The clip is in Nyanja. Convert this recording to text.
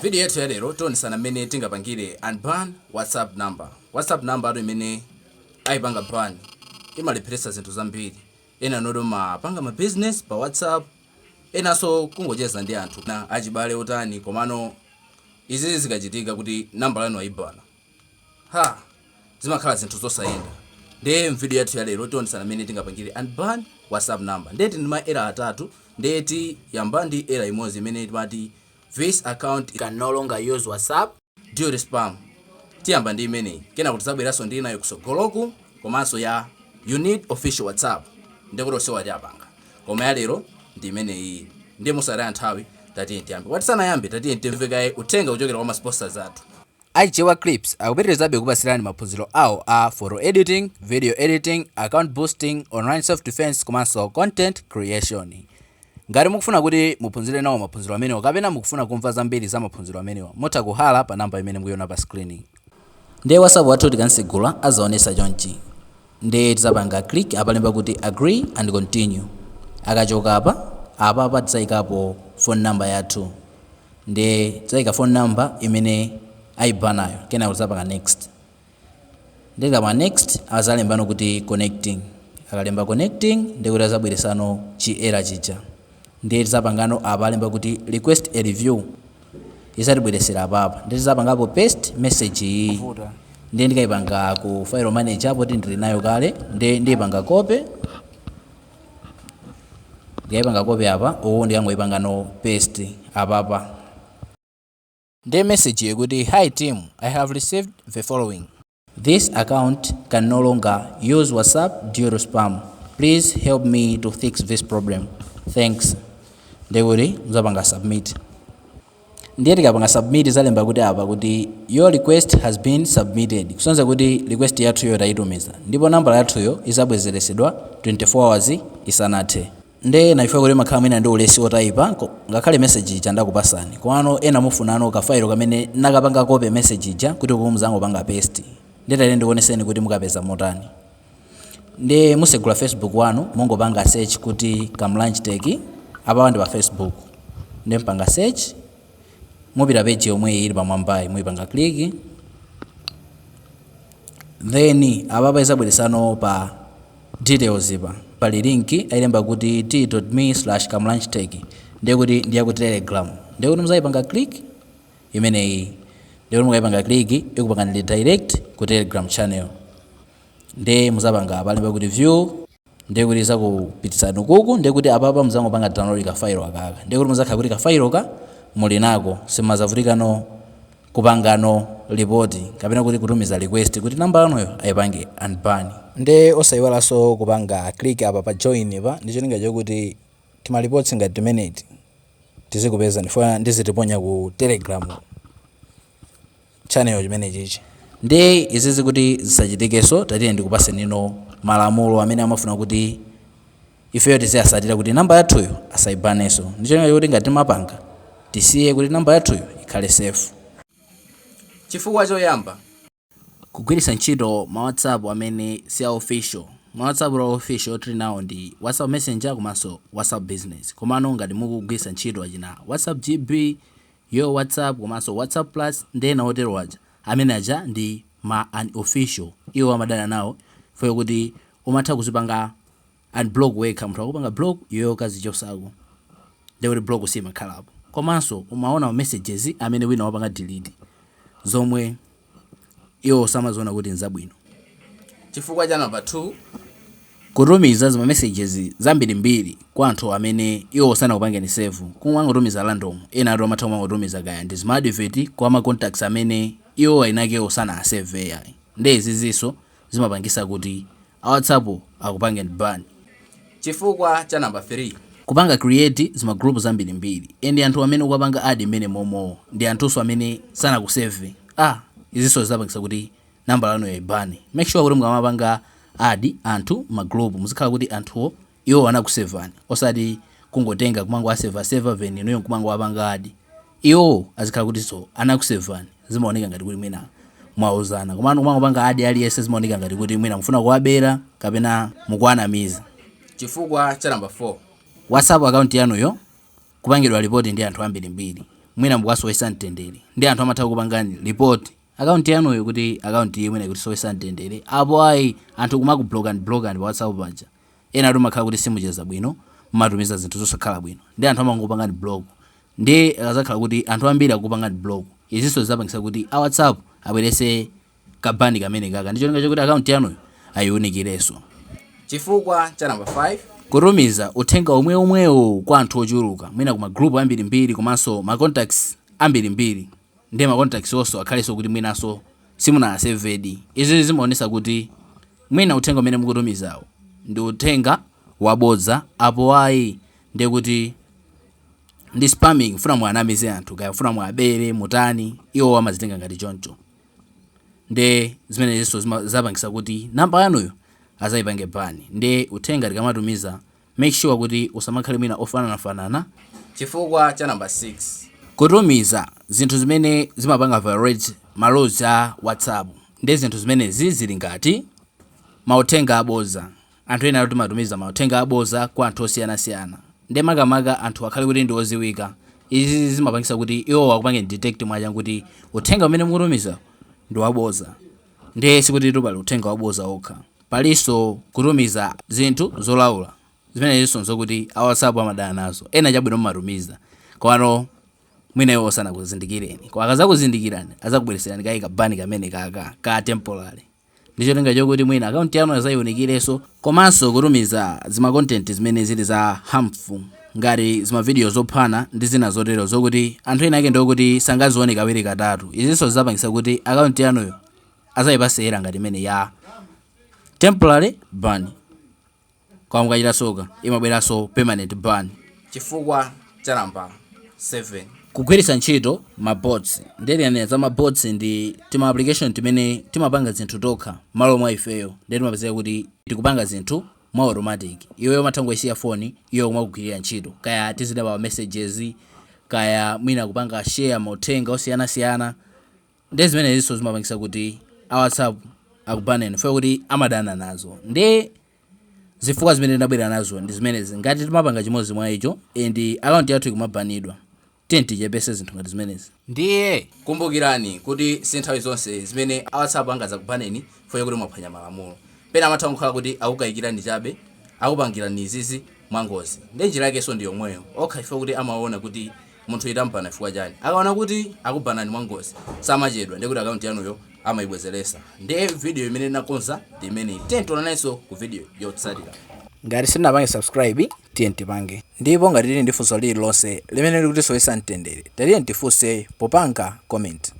Video yetu ya lero tionesana mmene tingapangire unban WhatsApp number. WhatsApp number ado imene aipanga ban imalepheresa zinthu zambiri. Ena nodo mapanga ma business pa WhatsApp, enaso kungocheza ndi anthu na achibale otani komano izi zikachitika kuti number lanu aibana. Zimakhala zinthu zosayenda. Ndiye video yetu ya lero tionesana mmene tingapangire unban WhatsApp number. Ndeti ndi ma error atatu, ndeti yamba ndi error imodzi imene timati this account can no longer use WhatsApp due to spam. Tiyamba ndi imeneyi. Kena kuti zabweraso ndi inayo kusogoloku komanso ya you need official WhatsApp. Ndekuti osewa tiyapanga. Koma ya lero ndi imeneyi. Ndiye musaraya nthawi tatiye tiyambe. Watisana yambe tatiye timvekaye uthenga kuchokera kwa ma sponsors athu. Aichewa Clips akupitirizabe kupasirani maphunziro awo a photo editing, video editing, account boosting, online self defense komanso content creation. Ngati mukufuna kuti muphunzire nawo maphunziro amenewa kapena mukufuna kumva zambiri za maphunziro amenewa, mutha kuhala pa namba imene mukuiona pa screen. Ndiye WhatsApp wathu tikansegula azaonesa chonchi. Ndiye tizapanga click apalemba kuti agree and continue. Akachoka apa tizayikapo phone number yathu. Ndiye tizayika phone number imene aibanayo. Kena tizapanga next. Ndiye kama next azalembano kuti connecting. Akalemba connecting ndiye kuti azabweresano chi error chicha. Ndiye tizapangano apalemba kuti request a review. Isatibweresera apa. Ndiye tizapangapo paste message iyi. Ndiye ndikayipanga ku file manager apo ndili nayo kale. Ndiye ndipanga copy. Ndiyipanga copy apa. Ndiyangoyipangano paste apa. Ndiye message yekuti hi team, I have received the following. This account can no longer use WhatsApp due to spam. Please help me to fix this problem. Thanks. Ndiye muzapanga submit. Ndiye tikapanga submit zalemba kuti apa kuti your request has been submitted. Kusonza kuti request yathu yo tayitumiza. Ndipo nambala yathu yo izabwezeresedwa 24 hours isanathe. Ndiye naifa kuti makhala mwina ndi ulesi otaipa ngakhale message ija ndakupasani. Komano ena mufunano ka file kamene nakapanga copy message ija kuti kumuzango panga paste. Ndiye ndikuoneseni kuti mukapeza motani. Ndiye musegula Facebook wanu mungopanga search kuti KAMLANJE Tech apa ndi pa Facebook. Ndiye mpanga search mupita page yomwe ili pamwambayi muyipanga click. Then apa izabweresano pa details ipa pali link ailemba kuti t.me/kamlanjetech. Ndiye kuti ndiye ku Telegram. Ndiye kuti muzayipanga click imeneyi. Ndiye kuti mukayipanga click ikupanga direct ku Telegram channel. Ndiye muzapanga apalemba kuti view. Ndiye kuti izakupititsani kuku. Ndiye kuti apa muzangopanga download ka file akaka. Ndiye kuti muzakhala kuti ka file ka muli nako simazavutikano kupangano report kapena kuti kutumiza request kuti namba yanoyo ayipange unban. Ndiye osayiwalanso kupanga click apa pa join pa ndicho ninga chokuti tima reports ngati timeneti tizikupeza ndifuna ndizitiponya ku Telegram channel chimene chichi. Ndiye izizi kuti zisachitikeso tatiye ndikupase nino malamulo amene amafuna kuti ifeyo tiziyasatira kuti namba yathuyo asayibaneso. Ndicho ninga chokuti ngati mapanga tisiye kuti namba yathuyo ikhale safe. Chifukwa choyamba kugwiritsa ntchito ma WhatsApp amene si official. Ma WhatsApp official tili nawo ndi WhatsApp Messenger komanso WhatsApp Business. Komano ngati mukugwiritsa ntchito achina WhatsApp GB, yo WhatsApp komanso WhatsApp Plus ndena otero waja amene aja ndi ma unofficial. Iwo amadana nawo fo kuti umatha kuzipanga unblock weka mutha kupanga block yo kazichosako. Ndiye kuti block simakhalapo. Komanso umaona messages amene wina wapanga delete zomwe iwo samaziona kuti nzabwino. Chifukwa cha number 2 kutumiza zima messages zambirimbiri kwa anthu amene iwo sana kupanga ni save. Kungotumiza random. Ena atu amatha kutumiza kaya ndi zima advert kwa ma contacts amene iwo ainake sana save yayi. Ndiye iziziso zimapangisa kuti WhatsApp akupanga ban. Chifukwa cha number 3 kupanga create zima group zambirimbiri. Endi anthu amene ukapanga add mene momo ndi anthuso amene sana kusave. Iziso zizapangisa kuti namba lanu yaibane. Make sure kuti mukamapanga add anthu ma group muzikhala kuti anthuwo iwo anakusevani. Osati kungotenga kumango save veni noyo kumango apanga add. Iwo azikhala kuti so anakusevani. Zimaoneka ngati kuti mwina mwauzana. Komano kumango panga add aliyense zimaoneka ngati kuti mwina mufuna kuwabera kapena mukuanamiza. Chifukwa cha number 4 WhatsApp account yanuyo kupangidwa report ndi anthu ambirimbiri. mwina mukasowesa mtendere ndi anthu amatha kupangani report akaunti yanuyo kuti akaunti imene kuti sowesa mtendere, apo ayi anthu kumakublokani pa WhatsApp paja. Ena amakhala kuti simucheza bwino, mumatumiza zinthu zosakhala bwino ndi anthu amangopangani block, ndi akazakhala kuti anthu ambiri akupangani block, izinso zapangisa kuti a WhatsApp abwerese kabani kamene kaka. Ndicho cholinga chokuti akaunti yanuyo ayiwunikirenso. Chifukwa cha number 5, kutumiza uthenga omwewo kwa anthu ochuluka, mwina kuma group ambirimbiri komanso ma contacts ambirimbiri, ndi ma contacts onso akhalenso kuti mwinaso simunasavedi. Izi zimaonesa kuti mwina uthenga umene mukutumizawo ndi uthenga wabodza, apo ayi ndi kuti ndi spamming, funa mwanamize anthu kaya funa mwabere mutani, iwo amazitenga ngati choncho. Ndi zimene ziso zapangisa kuti namba yanuyo azayipange bani. Ndi uthenga tikamatumiza make sure kuti usamakhale mwina ofananafanana. Chifukwa cha number 6, kutumiza zinthu zimene zimapanga violate malaws a WhatsApp, ndi zinthu zimene zili ngati mauthenga aboza. Anthu ena timatumiza mauthenga aboza kwa anthu osiyanasiyana, ndi makamaka anthu akhale kuti ndi oziwika. Izi zimapangisa kuti iwo akupange detect mwacha kuti uthenga umene mukutumiza ndi waboza. Ndi sikuti pali uthenga waboza okha, palinso kutumiza zinthu zolaula zimene zisonzo kuti a WhatsApp amadana nazo. Ena chabwino mumatumiza kwano mwina iwo osanakuzindikireni, kwa akazakuzindikirani azakubwereserani kayi kabani kamene ka temporary. Ndicho cholinga chokuti mwina akaunti yanu azayiwunikirenso. Komanso kutumiza zima content zimene zili za harmful ngati zima video zophana ndi zina zotero zokuti anthu ena ake ndokuti sangazione kawiri katatu. Izinso zapangisa kuti akaunti yanuyo azayipasera ngati imene ya temporary ban, kwa mukachita soka imabweranso permanent ban. Chifukwa cha namba 7, kugwiritsa ntchito mabots. Ndiyani za mabots ndi tima application timene timapanga zinthu tokha malo mwa ifeyo, ndi timapezeka kuti tikupanga zinthu mwa automatic. Iweyo mathango isiya phone iyo kumagwirira ntchito, kaya tizida pa messages, kaya mwina kupanga share mauthenga osiyanasiyana. Ndi zimene ziso zimapangisa kuti a WhatsApp akubaneni funa kuti amadana nazo. Ndi zifukwa zimene ndabwera nazo ndi zimenezi. Ngati timapanga chimodzi mwa icho ndi akaunti yathu ikumabanidwa, tichepese zinthu ngati zimenezi. Ndiye kumbukirani kuti si nthawi zonse zimene a WhatsApp angazakubaneni funa kuti mwaphwanya malamulo. Pena amatha kukhala kuti akukayikirani chabe, akupangirani izizi mwangozi. Ndi njira yakenso ndi yomweyo, okha ifo kuti amaona kuti munthu itampana chifukwa chani. Akaona kuti akubanani mwangozi samachedwa, ndi kuti akaunti yanuyo amayibwezeresa. Ndi video imene nakonza ndi imene tentonanenso ku video yotsatira. Ngati sinapange subscribe tipange, ndipo ngati tili ndi funso lililonse limene likuti sowesa mtendere tifunse popanga comment.